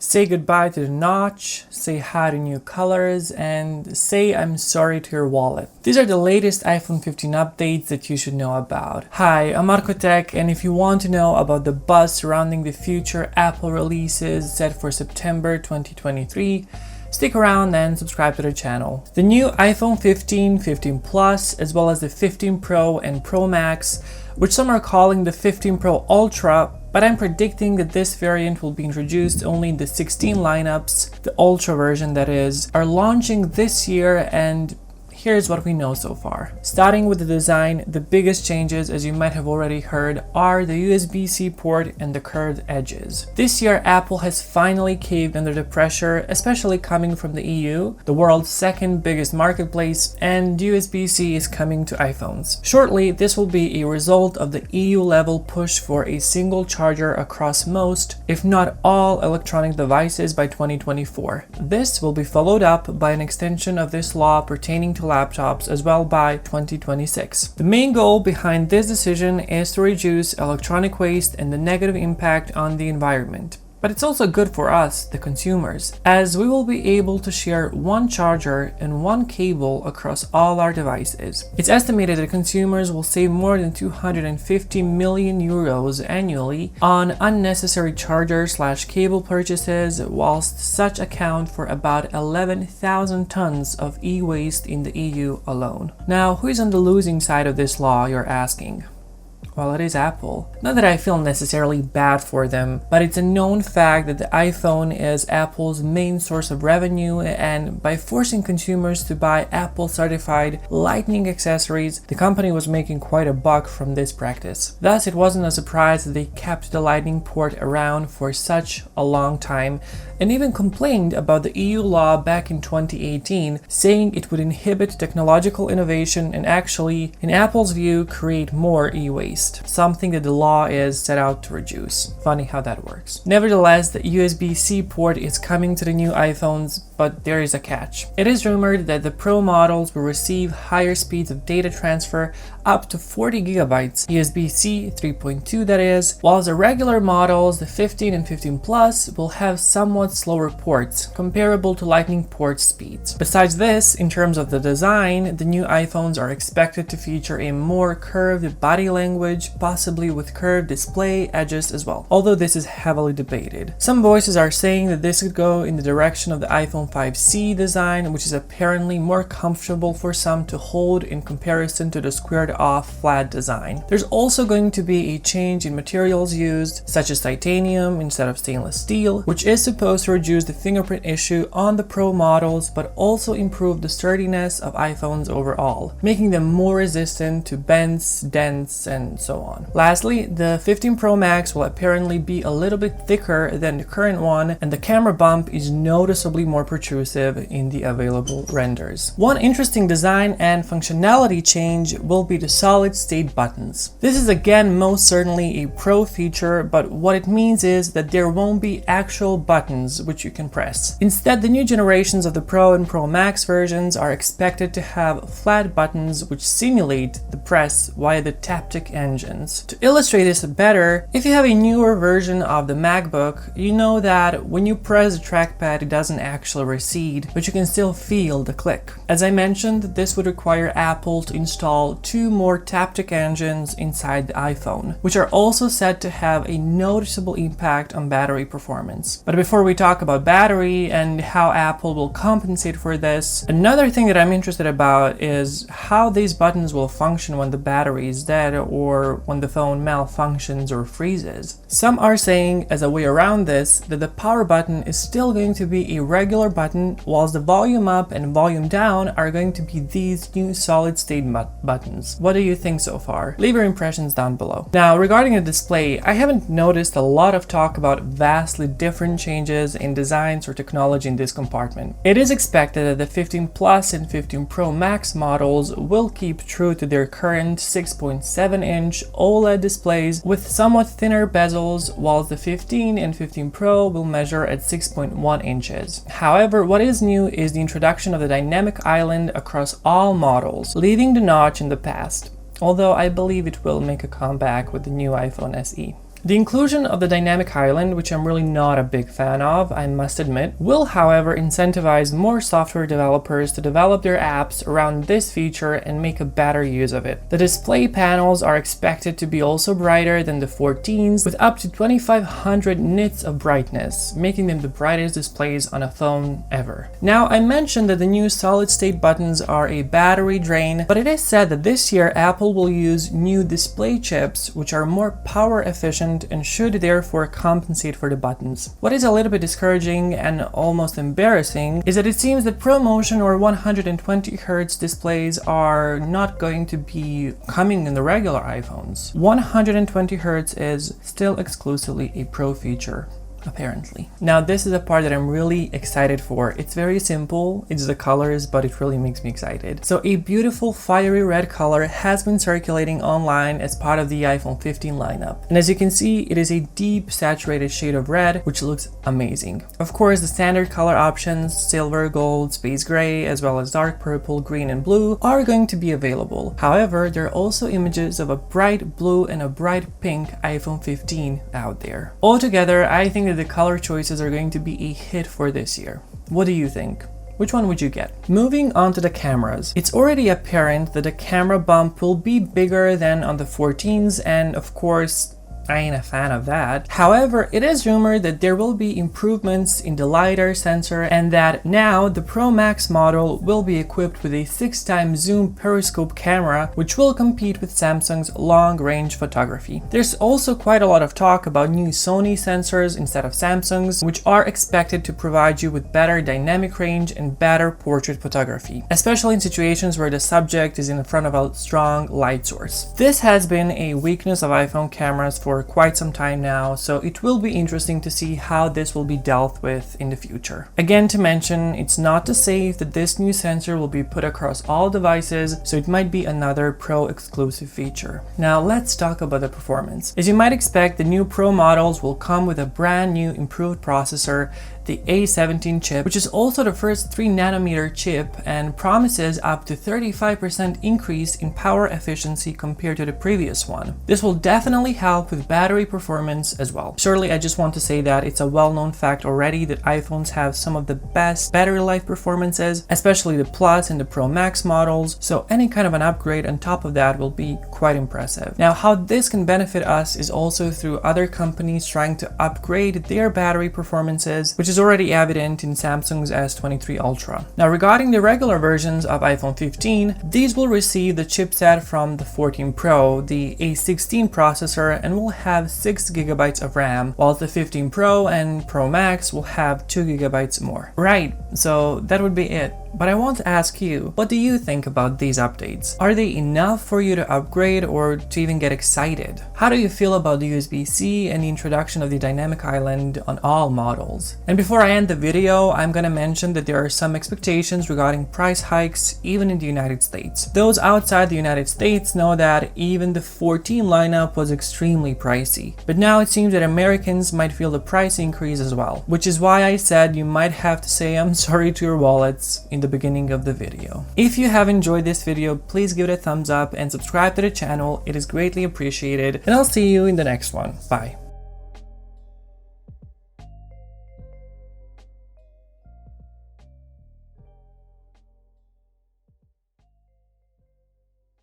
say goodbye to the notch, say hi to new colors, and say I'm sorry to your wallet. These are the latest iPhone 15 updates that you should know about. Hi, I'm Arko, and if you want to know about the buzz surrounding the future Apple releases set for September 2023, stick around and subscribe to the channel. The new iPhone 15, 15 Plus, as well as the 15 Pro and Pro Max, which some are calling the 15 Pro Ultra, but I'm predicting that this variant will be introduced only in the 16 lineups, the Ultra version that is, are launching this year, and here's what we know so far. Starting with the design, the biggest changes, as you might have already heard, are the USB-C port and the curved edges. This year, Apple has finally caved under the pressure, especially coming from the EU, the world's second biggest marketplace, and USB-C is coming to iPhones. Shortly, this will be a result of the EU-level push for a single charger across most, if not all, electronic devices by 2024. This will be followed up by an extension of this law pertaining to laptops as well by 2026. The main goal behind this decision is to reduce electronic waste and the negative impact on the environment. But it's also good for us, the consumers, as we will be able to share one charger and one cable across all our devices. It's estimated that consumers will save more than 250 million euros annually on unnecessary charger/cable purchases, whilst such account for about 11,000 tons of e-waste in the EU alone. Now, who is on the losing side of this law, you're asking? Well, it is Apple. Not that I feel necessarily bad for them, but it's a known fact that the iPhone is Apple's main source of revenue, and by forcing consumers to buy Apple-certified Lightning accessories, the company was making quite a buck from this practice. Thus, it wasn't a surprise that they kept the Lightning port around for such a long time, and even complained about the EU law back in 2018, saying it would inhibit technological innovation and actually, in Apple's view, create more e-waste, something that the law is set out to reduce. Funny how that works. Nevertheless, the USB-C port is coming to the new iPhones, but there is a catch. It is rumored that the Pro models will receive higher speeds of data transfer, up to 40 gigabytes, USB-C 3.2 that is, while the regular models, the 15 and 15 Plus, will have somewhat slower ports, comparable to Lightning port speeds. Besides this, in terms of the design, the new iPhones are expected to feature a more curved body language, possibly with curved display edges as well, although this is heavily debated. Some voices are saying that this could go in the direction of the iPhone 5C design, which is apparently more comfortable for some to hold in comparison to the squared-off flat design. There's also going to be a change in materials used, such as titanium instead of stainless steel, which is supposed to reduce the fingerprint issue on the Pro models, but also improve the sturdiness of iPhones overall, making them more resistant to bends, dents, and so on. Lastly, the 15 Pro Max will apparently be a little bit thicker than the current one, and the camera bump is noticeably more protrusive in the available renders. One interesting design and functionality change will be the solid-state buttons. This is again most certainly a Pro feature, but what it means is that there won't be actual buttons which you can press. Instead, the new generations of the Pro and Pro Max versions are expected to have flat buttons which simulate the press via the taptic engines. To illustrate this better, if you have a newer version of the MacBook, you know that when you press the trackpad it doesn't actually recede, but you can still feel the click. As I mentioned, this would require Apple to install 2 more taptic engines inside the iPhone, which are also said to have a noticeable impact on battery performance. But before we talk about battery and how Apple will compensate for this, another thing that I'm interested about is how these buttons will function when the battery is dead or when the phone malfunctions or freezes. Some are saying, as a way around this, that the power button is still going to be a regular button, whilst the volume up and volume down are going to be these new solid-state buttons. What do you think so far? Leave your impressions down below. Now, regarding the display, I haven't noticed a lot of talk about vastly different changes in designs or technology in this compartment. It is expected that the 15 Plus and 15 Pro Max models will keep true to their current 6.7-inch OLED displays with somewhat thinner bezels, while the 15 and 15 Pro will measure at 6.1 inches. However, what is new is the introduction of the dynamic island across all models, leaving the notch in the past, although I believe it will make a comeback with the new iPhone SE. The inclusion of the dynamic island, which I'm really not a big fan of, I must admit, will however incentivize more software developers to develop their apps around this feature and make a better use of it. The display panels are expected to be also brighter than the 14s, with up to 2500 nits of brightness, making them the brightest displays on a phone ever. Now, I mentioned that the new solid-state buttons are a battery drain, but it is said that this year Apple will use new display chips which are more power efficient and should therefore compensate for the buttons. What is a little bit discouraging and almost embarrassing is that it seems that ProMotion or 120Hz displays are not going to be coming in the regular iPhones. 120Hz is still exclusively a Pro feature, apparently. Now this is a part that I'm really excited for. It's very simple, it's the colors, but it really makes me excited. So a beautiful fiery red color has been circulating online as part of the iPhone 15 lineup. And as you can see, it is a deep saturated shade of red, which looks amazing. Of course, the standard color options, silver, gold, space gray, as well as dark purple, green, and blue are going to be available. However, there are also images of a bright blue and a bright pink iPhone 15 out there. Altogether, I think that the color choices are going to be a hit for this year. What do you think? Which one would you get? Moving on to the cameras. It's already apparent that the camera bump will be bigger than on the 14s, and of course, I ain't a fan of that. However, it is rumored that there will be improvements in the LiDAR sensor and that now the Pro Max model will be equipped with a 6x zoom periscope camera, which will compete with Samsung's long-range photography. There's also quite a lot of talk about new Sony sensors instead of Samsung's, which are expected to provide you with better dynamic range and better portrait photography, especially in situations where the subject is in front of a strong light source. This has been a weakness of iPhone cameras for quite some time now, so it will be interesting to see how this will be dealt with in the future. Again, to mention, it's not to say that this new sensor will be put across all devices, so it might be another Pro exclusive feature. Now let's talk about the performance. As you might expect, the new Pro models will come with a brand new improved processor, the A17 chip, which is also the first 3nm chip and promises up to 35% increase in power efficiency compared to the previous one. This will definitely help with battery performance as well. Surely I just want to say that it's a well-known fact already that iPhones have some of the best battery life performances, especially the Plus and the Pro Max models, so any kind of an upgrade on top of that will be quite impressive. Now, how this can benefit us is also through other companies trying to upgrade their battery performances, which is already evident in Samsung's S23 Ultra. Now, regarding the regular versions of iPhone 15, these will receive the chipset from the 14 Pro, the A16 processor, and will have 6GB of RAM, while the 15 Pro and Pro Max will have 2GB more. Right, so that would be it. But I want to ask you, what do you think about these updates? Are they enough for you to upgrade or to even get excited? How do you feel about the USB-C and the introduction of the dynamic island on all models? And before I end the video, I'm gonna mention that there are some expectations regarding price hikes even in the United States. Those outside the United States know that even the 14 lineup was extremely pricey. But now it seems that Americans might feel the price increase as well, which is why I said you might have to say I'm sorry to your wallets in the beginning of the video. If you have enjoyed this video, please give it a thumbs up and subscribe to the channel. It is greatly appreciated, and I'll see you in the next one. Bye.